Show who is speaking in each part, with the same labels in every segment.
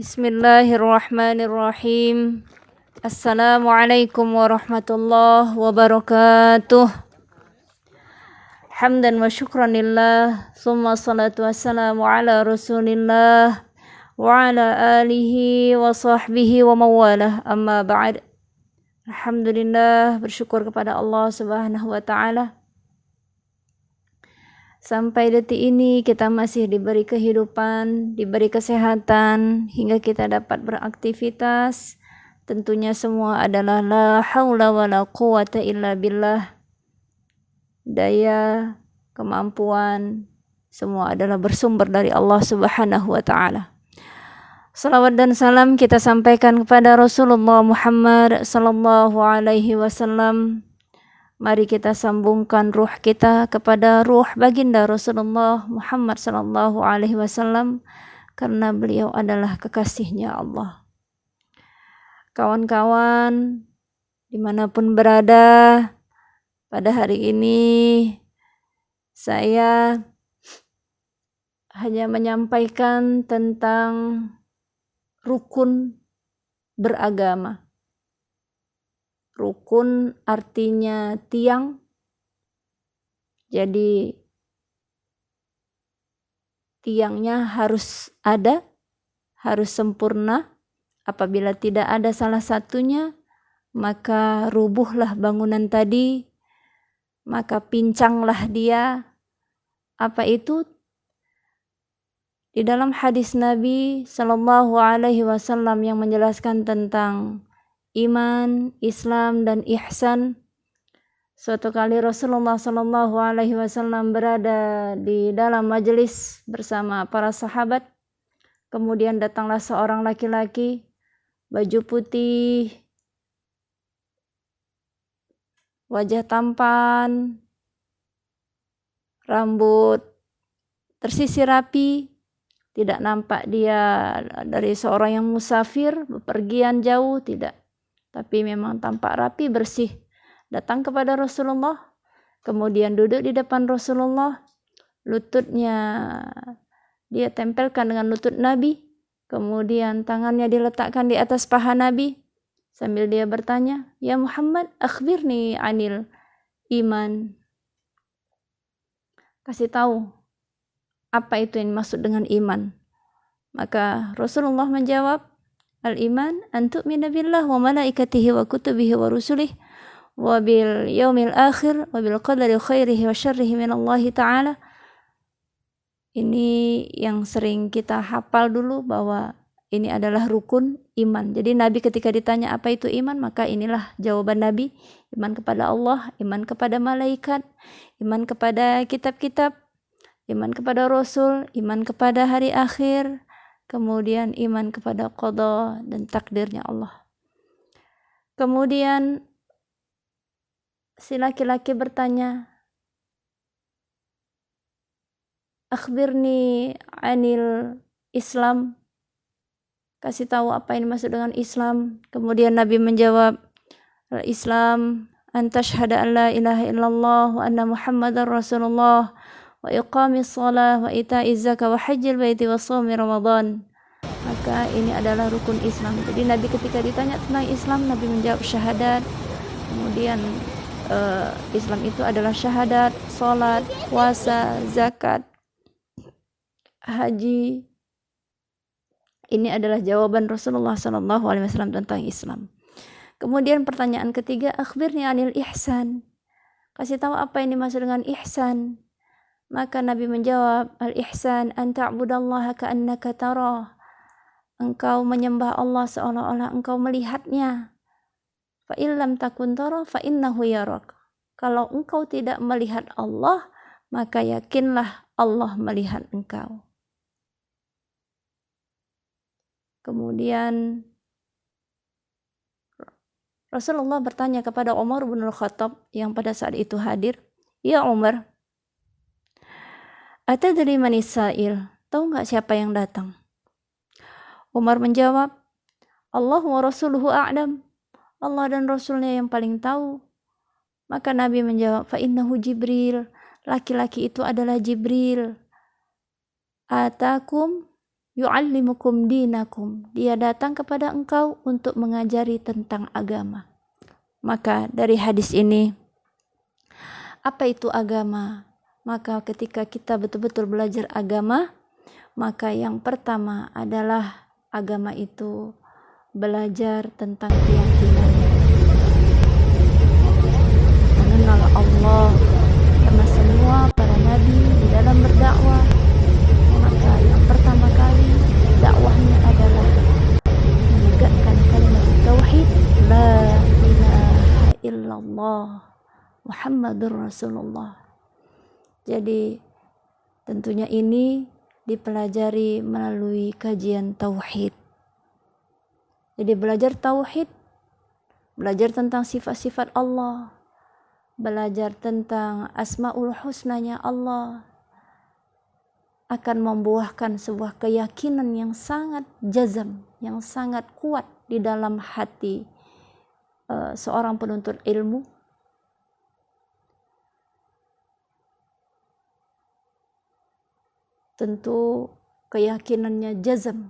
Speaker 1: Bismillahirrahmanirrahim. Assalamualaikum warahmatullahi wabarakatuh. Hamdan wa syukran lillah, thumma salatu wassalamu ala rasulillah wa ala alihi wa sahbihi wa mawalah, amma ba'd. Alhamdulillah, bersyukur kepada Allah subhanahu wa ta'ala. Sampai detik ini kita masih diberi kehidupan, diberi kesehatan, hingga kita dapat beraktivitas. Tentunya semua adalah la haula wa la quwata illa billah. Daya, kemampuan, semua adalah bersumber dari Allah subhanahu wa ta'ala. Salawat dan salam kita sampaikan kepada Rasulullah Muhammad sallallahu alaihi wasallam. Mari kita sambungkan ruh kita kepada ruh baginda Rasulullah Muhammad sallallahu alaihi wasallam, karena beliau adalah kekasihnya Allah. Kawan-kawan dimanapun berada, pada hari ini saya hanya menyampaikan tentang rukun beragama. Rukun artinya tiang. Jadi tiangnya harus ada, harus sempurna. Apabila tidak ada salah satunya, maka rubuhlah bangunan tadi, maka pincanglah dia. Apa itu? Di dalam hadis Nabi sallallahu alaihi wasallam yang menjelaskan tentang iman, Islam, dan ihsan. Suatu kali Rasulullah sallallahu alaihi wasallam berada di dalam majelis bersama para sahabat. Kemudian datanglah seorang laki-laki, baju putih, wajah tampan, rambut tersisir rapi. Tidak nampak dia dari seorang yang musafir, bepergian jauh, tidak. Tapi memang tampak rapi, bersih. Datang kepada Rasulullah, kemudian duduk di depan Rasulullah. Lututnya dia tempelkan dengan lutut Nabi, kemudian tangannya diletakkan di atas paha Nabi, sambil dia bertanya, "Ya Muhammad, akhbirni anil iman." Kasih tahu apa itu yang dimaksud dengan iman. Maka Rasulullah menjawab, "Al-iman an tu'mina billah wa malaikatihi wa kutubihi wa rusulih wa bil yaumil akhir wa bil qadari khairihi wa syarrihi minallahi ta'ala." Ini yang sering kita hafal dulu, bahwa ini adalah rukun iman. Jadi Nabi ketika ditanya apa itu iman, maka inilah jawaban Nabi. Iman kepada Allah, iman kepada malaikat, iman kepada kitab-kitab, iman kepada Rasul, iman kepada hari akhir, kemudian iman kepada qada dan takdirnya Allah. Kemudian si laki-laki bertanya, "Akhbirni anil Islam." Kasih tahu apa yang dimaksud dengan Islam. Kemudian Nabi menjawab, "Al-Islam an tashhada an la ilaha illallah wa anna Muhammadar Rasulullah wa iqamis shalah wa ita'iz zakah wa hajjil baiti wa shaumi Ramadan." Maka ini adalah rukun Islam. Jadi Nabi ketika ditanya tentang Islam, Nabi menjawab syahadat. Kemudian Islam itu adalah syahadat, salat, puasa, zakat, haji. Ini adalah jawaban Rasulullah sallallahu alaihi wasallam tentang Islam. Kemudian pertanyaan ketiga, akhbirni anil ihsan. Kasih tahu apa yang dimaksud dengan ihsan. Maka Nabi menjawab, al-ihsan an ta'budallaha ka'annaka tarah. Engkau menyembah Allah seolah-olah engkau melihatnya. Fa illam takun tarah fa innahu yarak. Kalau engkau tidak melihat Allah, maka yakinlah Allah melihat engkau. Kemudian Rasulullah bertanya kepada Umar bin Khattab yang pada saat itu hadir, "Ya Umar, atadri manis sa'il?" Tahu enggak siapa yang datang? Umar menjawab, "Allah wa rasuluhu a'lam." Allah dan Rasulnya yang paling tahu. Maka Nabi menjawab, "Fa innahu Jibril." Laki-laki itu adalah Jibril. "Atakum yu'allimukum dinakum. Dia datang kepada engkau untuk mengajari tentang agama. Maka dari hadis ini, apa itu agama? Maka ketika kita betul-betul belajar agama, maka yang pertama adalah agama itu belajar tentang keyakinan, mengenal Allah. Karena semua para nabi di dalam berdakwah, maka yang pertama kali dakwahnya adalah menegakkan kalimat tauhid, la ilaha illallah Muhammadur Rasulullah. Jadi tentunya ini dipelajari melalui kajian tauhid. Jadi belajar tauhid, belajar tentang sifat-sifat Allah, belajar tentang asmaul husnanya Allah, akan membuahkan sebuah keyakinan yang sangat jazam, yang sangat kuat di dalam hati seorang penuntut ilmu. Tentu keyakinannya jazam.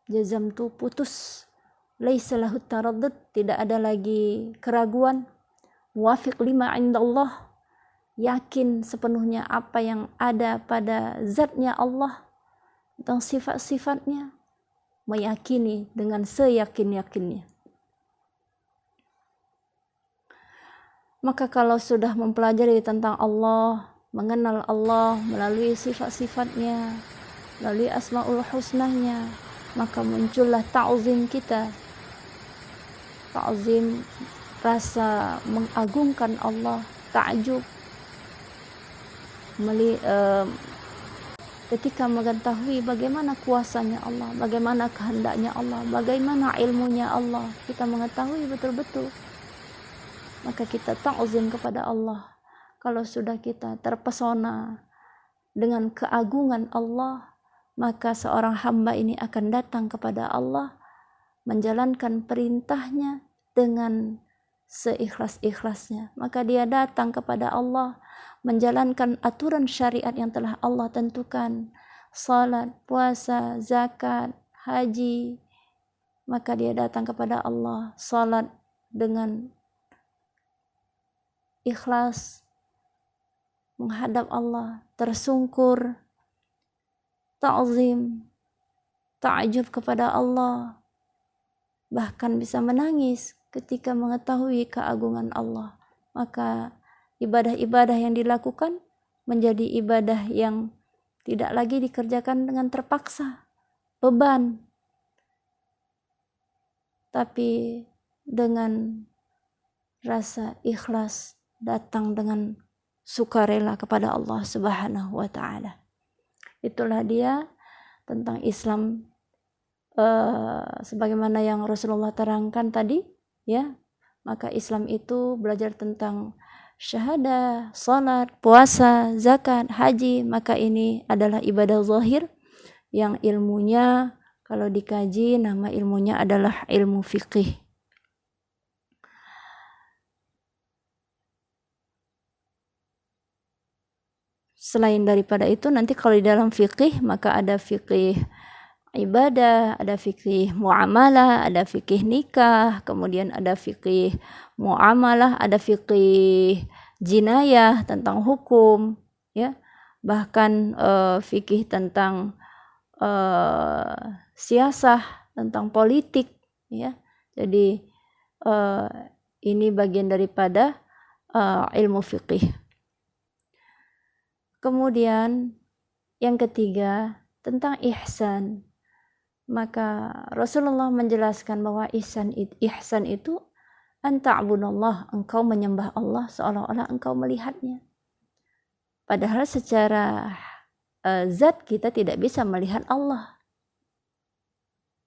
Speaker 1: Jazam itu putus. Laisa lahu taraddud, tidak ada lagi keraguan. Wafiq lima indallah, yakin sepenuhnya apa yang ada pada zatnya Allah, tentang sifat-sifatnya, meyakini dengan seyakin-yakinnya. Maka kalau sudah mempelajari tentang Allah, mengenal Allah melalui sifat-sifatnya, melalui asmaul husnanya, maka muncullah ta'zim kita. Ta'zim, rasa mengagungkan Allah, ta'jub. Ketika mengetahui bagaimana kuasanya Allah, bagaimana kehendaknya Allah, bagaimana ilmunya Allah, kita mengetahui betul-betul, maka kita ta'zim kepada Allah. Kalau sudah kita terpesona dengan keagungan Allah, maka seorang hamba ini akan datang kepada Allah, menjalankan perintahnya dengan seikhlas-ikhlasnya. Maka dia datang kepada Allah, menjalankan aturan syariat yang telah Allah tentukan, salat, puasa, zakat, haji. Maka dia datang kepada Allah, salat dengan ikhlas, menghadap Allah, tersungkur, ta'zim, ta'jub kepada Allah, bahkan bisa menangis ketika mengetahui keagungan Allah. Maka ibadah-ibadah yang dilakukan menjadi ibadah yang tidak lagi dikerjakan dengan terpaksa, beban, tapi dengan rasa ikhlas, datang dengan sukarela kepada Allah Subhanahu wa ta'ala. Itulah dia tentang Islam, sebagaimana yang Rasulullah terangkan tadi, ya. Maka Islam itu belajar tentang syahadah, salat, puasa, zakat, haji. Maka ini adalah ibadah zahir yang ilmunya kalau dikaji, nama ilmunya adalah ilmu fiqih. Selain daripada itu, nanti kalau di dalam fiqih, maka ada fiqih ibadah, ada fikih muamalah, ada fikih nikah, kemudian ada fikih muamalah, ada fikih jinayah tentang hukum, ya. Bahkan fikih tentang siasah, tentang politik, ya. Jadi ini bagian daripada ilmu fikih. Kemudian yang ketiga tentang ihsan. Maka Rasulullah menjelaskan bahwa ihsan itu anta'budallah, engkau menyembah Allah seolah-olah engkau melihatnya. Padahal secara zat kita tidak bisa melihat Allah.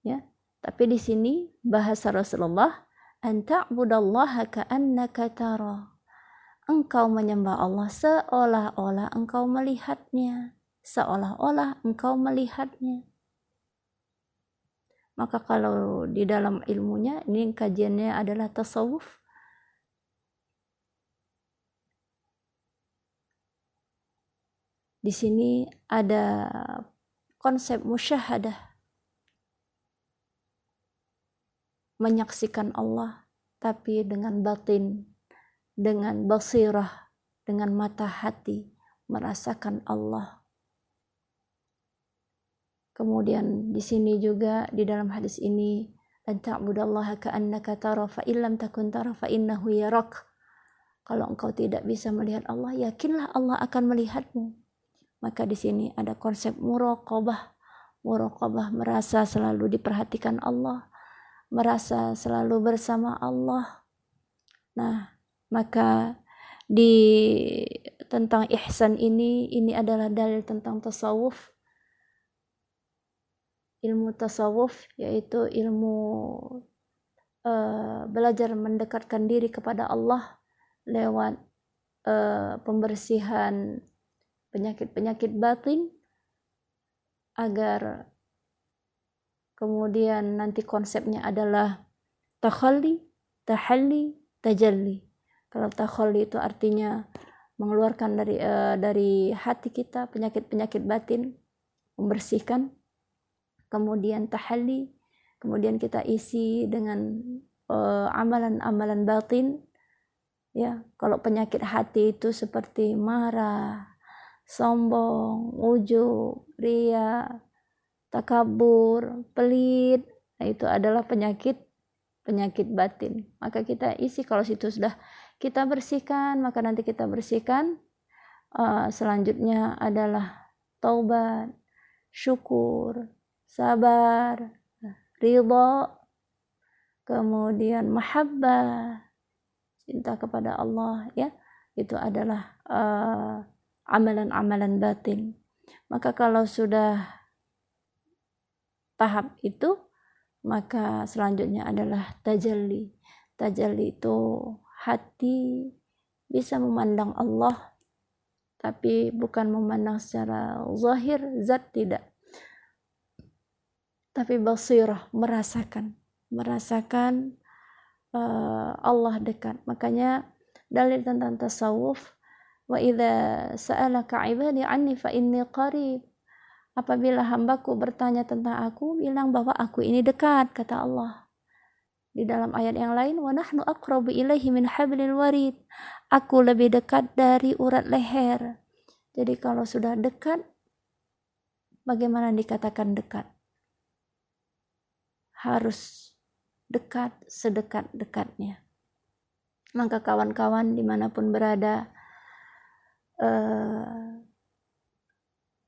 Speaker 1: Ya, tapi di sini bahasa Rasulullah, anta'budallaha ka'annaka tara. Engkau menyembah Allah seolah-olah engkau melihatnya, seolah-olah engkau melihatnya. Maka kalau di dalam ilmunya, ini kajiannya adalah tasawuf. Di sini ada konsep musyahadah. menyaksikan Allah, tapi dengan batin, dengan basirah, dengan mata hati, merasakan Allah. Kemudian di sini juga di dalam hadis ini, an ta'budallaha ka'annaka tara fa illam takun tara fa innahu yarak. Kalau engkau tidak bisa melihat Allah, yakinlah Allah akan melihatmu. Maka di sini ada konsep muraqabah. Muraqabah, merasa selalu diperhatikan Allah, merasa selalu bersama Allah. Nah, maka tentang ihsan ini adalah dalil tentang tasawuf. Ilmu tasawuf yaitu ilmu belajar mendekatkan diri kepada Allah lewat pembersihan penyakit-penyakit batin, agar kemudian nanti konsepnya adalah takhalli, tahalli, tajalli. Kalau takhalli itu artinya mengeluarkan dari hati kita penyakit-penyakit batin, membersihkan. Kemudian tahalli, kemudian kita isi dengan amalan-amalan batin. Ya, kalau penyakit hati itu seperti marah, sombong, ujub, riya, takabur, pelit, nah itu adalah penyakit batin. Maka kita isi, kalau situ sudah kita bersihkan, maka nanti kita bersihkan. Selanjutnya adalah taubat, syukur, sabar, ridha, kemudian mahabbah, cinta kepada Allah, ya, itu adalah amalan-amalan batin. Maka kalau sudah tahap itu, maka selanjutnya adalah tajalli. Tajalli itu hati bisa memandang Allah, tapi bukan memandang secara zahir, zat tidak, tapi basirah, merasakan Allah dekat. Makanya dalil tentang tasawuf, wa idza sa'alaka 'ibadi 'anni fa inni qarib. Apabila hambaku bertanya tentang aku, bilang bahwa aku ini dekat, kata Allah. Di dalam ayat yang lain, wa nahnu aqrabu ilaihi min hablil warid. Aku lebih dekat dari urat leher. Jadi kalau sudah dekat, bagaimana dikatakan dekat? Harus dekat, sedekat-dekatnya. Maka kawan-kawan dimanapun berada,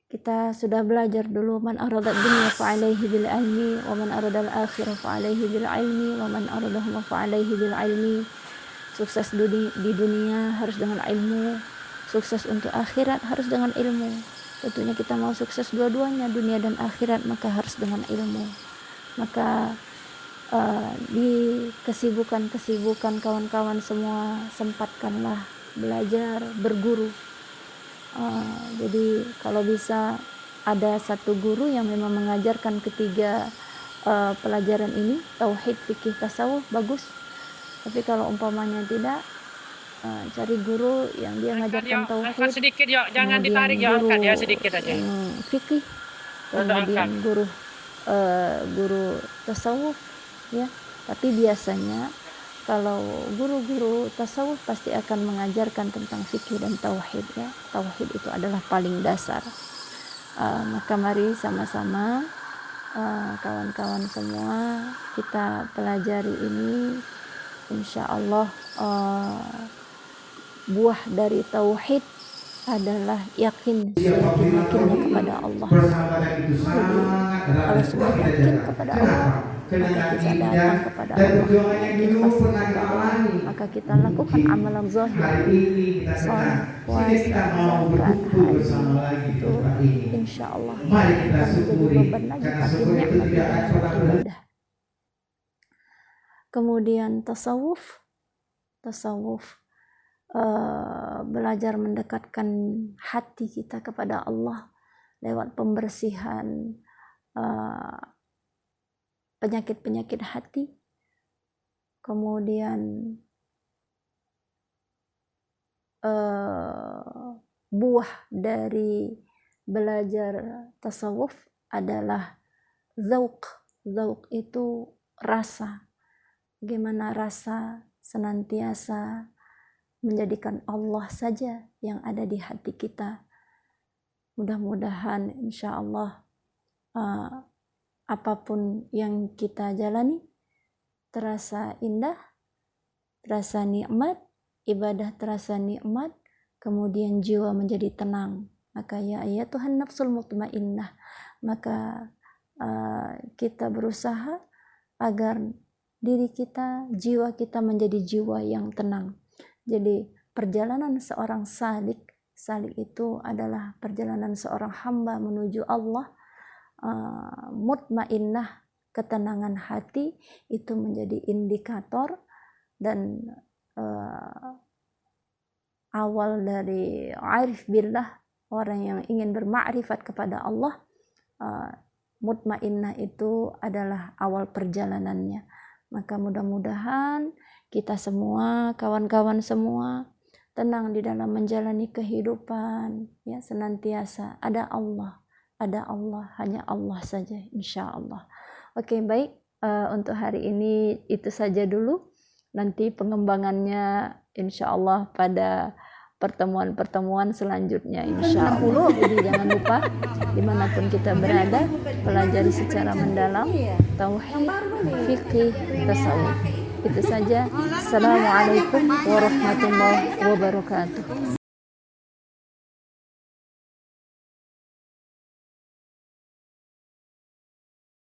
Speaker 1: kita sudah belajar dulu, man arada dunya fa alaihi bil ilmi wa man arada al akhirah fa alaihi bil ilmi wa man aradahuma fa alaihi bil ilmi. Sukses di dunia harus dengan ilmu, sukses untuk akhirat harus dengan ilmu. Tentunya kita mau sukses dua-duanya, dunia dan akhirat, maka harus dengan ilmu. Maka di kesibukan kawan-kawan semua, sempatkanlah belajar, berguru. Jadi kalau bisa ada satu guru yang memang mengajarkan ketiga pelajaran ini, tauhid, fikih, tasawuf, bagus. Tapi kalau umpamanya tidak, cari guru yang dia mengajarkan tauhid,
Speaker 2: sedikit ya, jangan ditarik ya, angkat ya sedikit aja.
Speaker 1: Fikih, kemudian guru tasawuf, ya. Tapi biasanya kalau guru-guru tasawuf pasti akan mengajarkan tentang fikih dan tauhid, ya. Tauhid itu adalah paling dasar. Maka mari sama-sama kawan-kawan semua kita pelajari ini. Insya Allah buah dari tauhid adalah yakin, yakin-yakinnya kepada Allah. Jadi kalau sudah yakin kepada Allah, maka kita datang kepada Allah, ikhlas kepada Allah, maka kita lakukan amalan zahir, salat, puasa, zakat, haji, itu insya Allah akan menjadi beban lagi, tapi nikmat ibadah. Kemudian tasawuf, belajar mendekatkan hati kita kepada Allah lewat pembersihan penyakit-penyakit hati. Kemudian buah dari belajar tasawuf adalah zauq. Zauq itu rasa bagaimana rasa senantiasa menjadikan Allah saja yang ada di hati kita. Mudah-mudahan insya Allah apapun yang kita jalani terasa indah, terasa nikmat, ibadah terasa nikmat, kemudian jiwa menjadi tenang. Maka ya Tuhan nafsul mutmainnah, maka kita berusaha agar diri kita, jiwa kita menjadi jiwa yang tenang. Jadi perjalanan seorang salik itu adalah perjalanan seorang hamba menuju Allah. Mutmainnah, ketenangan hati itu menjadi indikator dan awal dari arif billah, orang yang ingin bermakrifat kepada Allah. Mutmainnah itu adalah awal perjalanannya. Maka mudah-mudahan kita semua, kawan-kawan semua, tenang di dalam menjalani kehidupan, ya, senantiasa ada Allah, hanya Allah saja, insya Allah. Oke, baik, untuk hari ini itu saja dulu. Nanti pengembangannya insya Allah pada pertemuan-pertemuan selanjutnya, insya Allah. Jadi jangan lupa dimanapun kita berada, pelajari secara mendalam tauhid, fikih, tasawuf. Itu saja. Assalamualaikum warahmatullahi wabarakatuh.